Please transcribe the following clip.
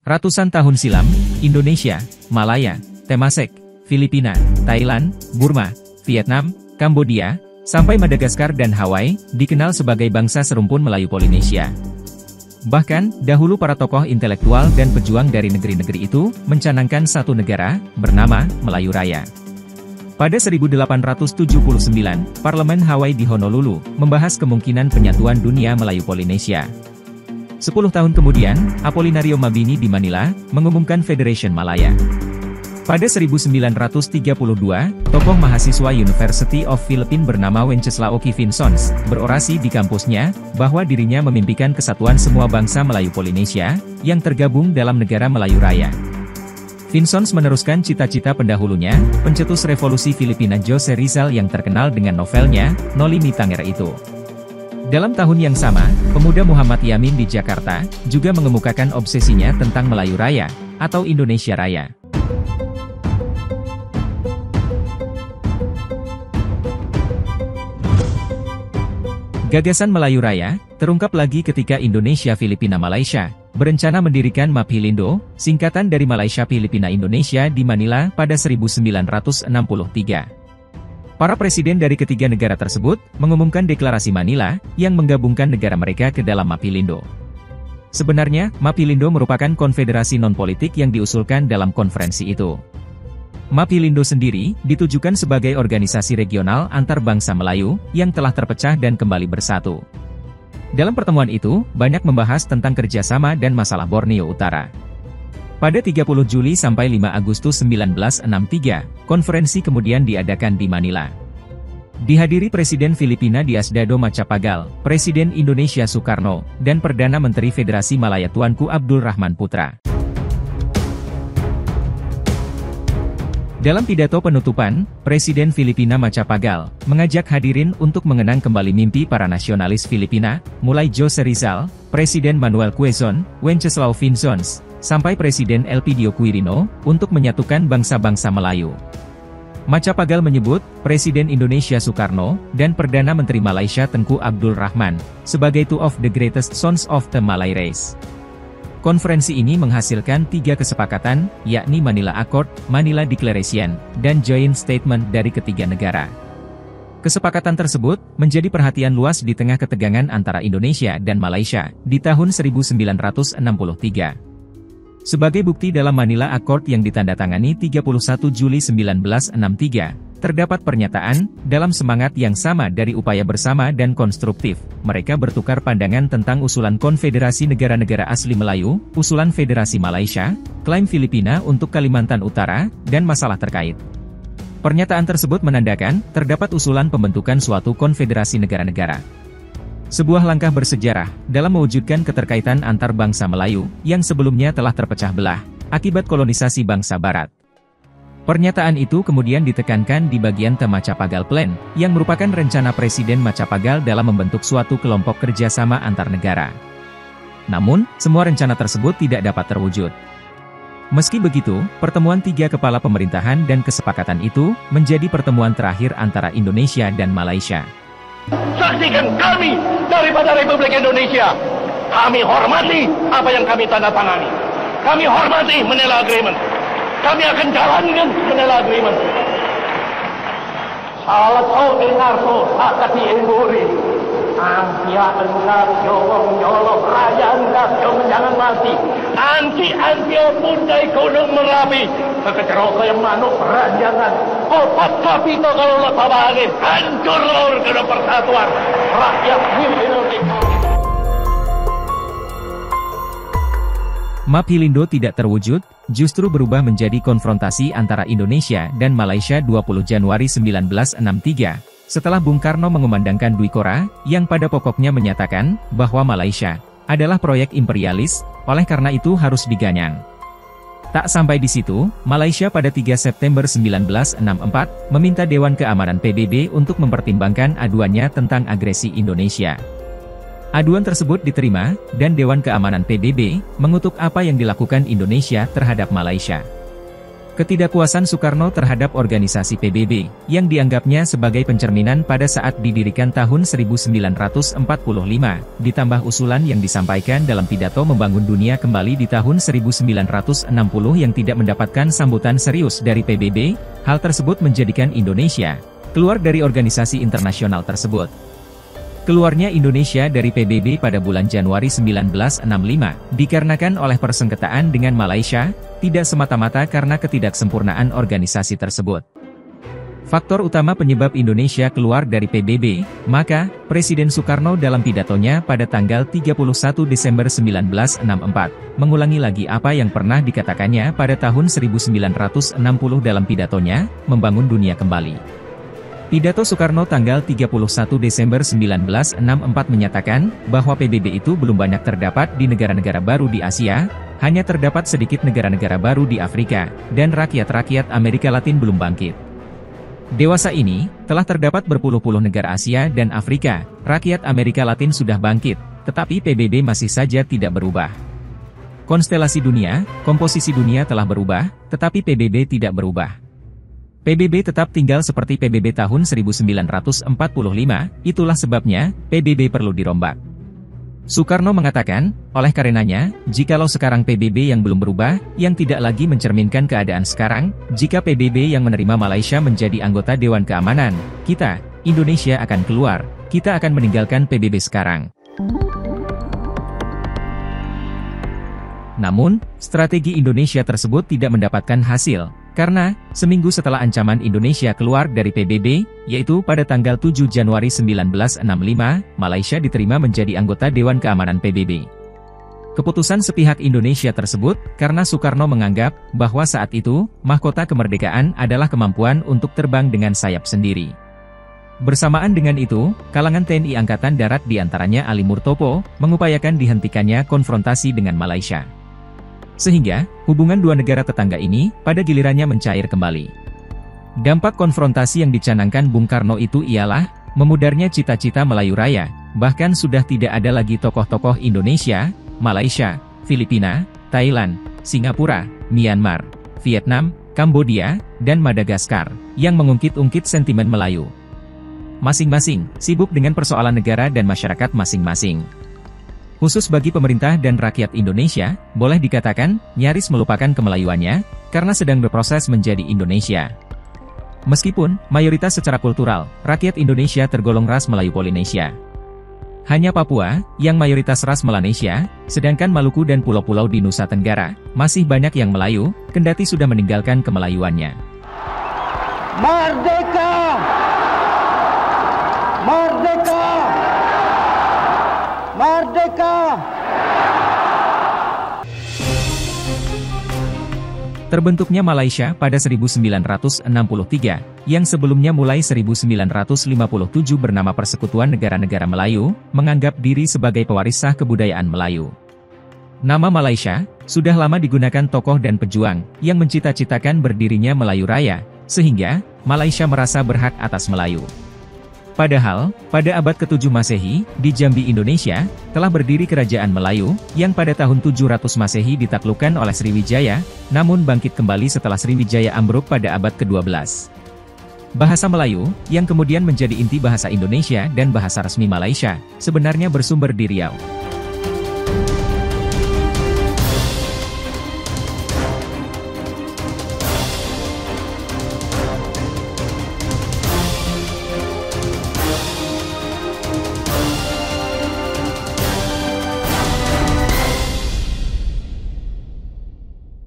Ratusan tahun silam, Indonesia, Malaya, Temasek, Filipina, Thailand, Burma, Vietnam, Kambodia, sampai Madagaskar dan Hawaii, dikenal sebagai bangsa serumpun Melayu Polinesia. Bahkan, dahulu para tokoh intelektual dan pejuang dari negeri-negeri itu, mencanangkan satu negara, bernama Melayu Raya. Pada 1879, Parlemen Hawaii di Honolulu, membahas kemungkinan penyatuan dunia Melayu Polinesia. 10 tahun kemudian, Apolinario Mabini di Manila, mengumumkan Federation Malaya. Pada 1932, tokoh mahasiswa University of Philippines bernama Wenceslao Quivinzons, berorasi di kampusnya, bahwa dirinya memimpikan kesatuan semua bangsa Melayu Polinesia, yang tergabung dalam negara Melayu Raya. Vinzons meneruskan cita-cita pendahulunya, pencetus revolusi Filipina Jose Rizal yang terkenal dengan novelnya, Noli Me Tangere itu. Dalam tahun yang sama, pemuda Muhammad Yamin di Jakarta, juga mengemukakan obsesinya tentang Melayu Raya, atau Indonesia Raya. Gagasan Melayu Raya, terungkap lagi ketika Indonesia Filipina Malaysia, berencana mendirikan Mapilindo, singkatan dari Malaysia Filipina Indonesia di Manila pada 1963. Para presiden dari ketiga negara tersebut, mengumumkan deklarasi Manila, yang menggabungkan negara mereka ke dalam Mapilindo. Sebenarnya, Mapilindo merupakan konfederasi non-politik yang diusulkan dalam konferensi itu. Mapilindo sendiri, ditujukan sebagai organisasi regional antar bangsa Melayu, yang telah terpecah dan kembali bersatu. Dalam pertemuan itu, banyak membahas tentang kerjasama dan masalah Borneo Utara. Pada 30 Juli sampai 5 Agustus 1963, konferensi kemudian diadakan di Manila. Dihadiri Presiden Filipina Diosdado Macapagal, Presiden Indonesia Soekarno, dan Perdana Menteri Federasi Malaya Tuanku Abdul Rahman Putra. Dalam pidato penutupan, Presiden Filipina Macapagal mengajak hadirin untuk mengenang kembali mimpi para nasionalis Filipina, mulai Jose Rizal, Presiden Manuel Quezon, Wenceslao Vinzons, sampai Presiden Elpidio Quirino, untuk menyatukan bangsa-bangsa Melayu. Macapagal menyebut, Presiden Indonesia Soekarno, dan Perdana Menteri Malaysia Tengku Abdul Rahman, sebagai two of the greatest sons of the Malay race. Konferensi ini menghasilkan 3 kesepakatan, yakni Manila Accord, Manila Declaration, dan Joint Statement dari ketiga negara. Kesepakatan tersebut, menjadi perhatian luas di tengah ketegangan antara Indonesia dan Malaysia, di tahun 1963. Sebagai bukti dalam Manila Accord yang ditandatangani 31 Juli 1963, terdapat pernyataan, dalam semangat yang sama dari upaya bersama dan konstruktif, mereka bertukar pandangan tentang usulan Konfederasi Negara-Negara Asli Melayu, usulan Federasi Malaysia, klaim Filipina untuk Kalimantan Utara, dan masalah terkait. Pernyataan tersebut menandakan, terdapat usulan pembentukan suatu konfederasi negara-negara. Sebuah langkah bersejarah, dalam mewujudkan keterkaitan antar bangsa Melayu, yang sebelumnya telah terpecah belah, akibat kolonisasi bangsa Barat. Pernyataan itu kemudian ditekankan di bagian The Macapagal Plan, yang merupakan rencana Presiden Macapagal dalam membentuk suatu kelompok kerjasama antar negara. Namun, semua rencana tersebut tidak dapat terwujud. Meski begitu, pertemuan 3 kepala pemerintahan dan kesepakatan itu, menjadi pertemuan terakhir antara Indonesia dan Malaysia. Saksikan kami daripada Republik Indonesia. Kami hormati apa yang kami tanda tangani. Kami hormati Manila Agreement. Kami akan jalankan Manila Agreement. Salah so dengar so sakati emburi. Angkia engkar jowong nyolok raja engkar jowong jangan mati. Anti pundai gunung Merapi. Kekeceroko yang manuk peranjangan. Kopat kapito kalau letak angin. Hancur lor kena persatuan. Rakyat Indonesia. Mapilindo tidak terwujud, justru berubah menjadi konfrontasi antara Indonesia dan Malaysia 20 Januari 1963, setelah Bung Karno mengumandangkan Dwikora, yang pada pokoknya menyatakan, bahwa Malaysia adalah proyek imperialis, oleh karena itu harus diganyang. Tak sampai di situ, Malaysia pada 3 September 1964, meminta Dewan Keamanan PBB untuk mempertimbangkan aduannya tentang agresi Indonesia. Aduan tersebut diterima, dan Dewan Keamanan PBB, mengutuk apa yang dilakukan Indonesia terhadap Malaysia. Ketidakpuasan Soekarno terhadap organisasi PBB, yang dianggapnya sebagai pencerminan pada saat didirikan tahun 1945, ditambah usulan yang disampaikan dalam pidato membangun dunia kembali di tahun 1960 yang tidak mendapatkan sambutan serius dari PBB, hal tersebut menjadikan Indonesia keluar dari organisasi internasional tersebut. Keluarnya Indonesia dari PBB pada bulan Januari 1965, dikarenakan oleh persengketaan dengan Malaysia, tidak semata-mata karena ketidaksempurnaan organisasi tersebut. Faktor utama penyebab Indonesia keluar dari PBB, maka, Presiden Soekarno dalam pidatonya pada tanggal 31 Desember 1964, mengulangi lagi apa yang pernah dikatakannya pada tahun 1960 dalam pidatonya, membangun dunia kembali. Pidato Soekarno tanggal 31 Desember 1964 menyatakan, bahwa PBB itu belum banyak terdapat di negara-negara baru di Asia, hanya terdapat sedikit negara-negara baru di Afrika, dan rakyat-rakyat Amerika Latin belum bangkit. Dewasa ini, telah terdapat berpuluh-puluh negara Asia dan Afrika, rakyat Amerika Latin sudah bangkit, tetapi PBB masih saja tidak berubah. Konstelasi dunia, komposisi dunia telah berubah, tetapi PBB tidak berubah. PBB tetap tinggal seperti PBB tahun 1945, itulah sebabnya, PBB perlu dirombak. Soekarno mengatakan, oleh karenanya, jikalau sekarang PBB yang belum berubah, yang tidak lagi mencerminkan keadaan sekarang, jika PBB yang menerima Malaysia menjadi anggota Dewan Keamanan, kita, Indonesia akan keluar, kita akan meninggalkan PBB sekarang. Namun, strategi Indonesia tersebut tidak mendapatkan hasil. Karena, seminggu setelah ancaman Indonesia keluar dari PBB, yaitu pada tanggal 7 Januari 1965, Malaysia diterima menjadi anggota Dewan Keamanan PBB. Keputusan sepihak Indonesia tersebut, karena Soekarno menganggap, bahwa saat itu, mahkota kemerdekaan adalah kemampuan untuk terbang dengan sayap sendiri. Bersamaan dengan itu, kalangan TNI Angkatan Darat diantaranya Ali Murtopo, mengupayakan dihentikannya konfrontasi dengan Malaysia. Sehingga, hubungan dua negara tetangga ini, pada gilirannya mencair kembali. Dampak konfrontasi yang dicanangkan Bung Karno itu ialah, memudarnya cita-cita Melayu Raya, bahkan sudah tidak ada lagi tokoh-tokoh Indonesia, Malaysia, Filipina, Thailand, Singapura, Myanmar, Vietnam, Kambodia, dan Madagaskar, yang mengungkit-ungkit sentimen Melayu. Masing-masing, sibuk dengan persoalan negara dan masyarakat masing-masing. Khusus bagi pemerintah dan rakyat Indonesia, boleh dikatakan, nyaris melupakan kemelayuannya, karena sedang berproses menjadi Indonesia. Meskipun, mayoritas secara kultural, rakyat Indonesia tergolong ras Melayu Polinesia. Hanya Papua, yang mayoritas ras Melanesia, sedangkan Maluku dan pulau-pulau di Nusa Tenggara, masih banyak yang Melayu, kendati sudah meninggalkan kemelayuannya. Merdeka! Merdeka! Merdeka! Terbentuknya Malaysia pada 1963, yang sebelumnya mulai 1957 bernama Persekutuan Negara-Negara Melayu, menganggap diri sebagai pewaris sah kebudayaan Melayu. Nama Malaysia, sudah lama digunakan tokoh dan pejuang, yang mencita-citakan berdirinya Melayu Raya, sehingga, Malaysia merasa berhak atas Melayu. Padahal, pada abad ke-7 Masehi, di Jambi Indonesia, telah berdiri Kerajaan Melayu, yang pada tahun 700 Masehi ditaklukkan oleh Sriwijaya, namun bangkit kembali setelah Sriwijaya ambruk pada abad ke-12. Bahasa Melayu, yang kemudian menjadi inti bahasa Indonesia dan bahasa resmi Malaysia, sebenarnya bersumber di Riau.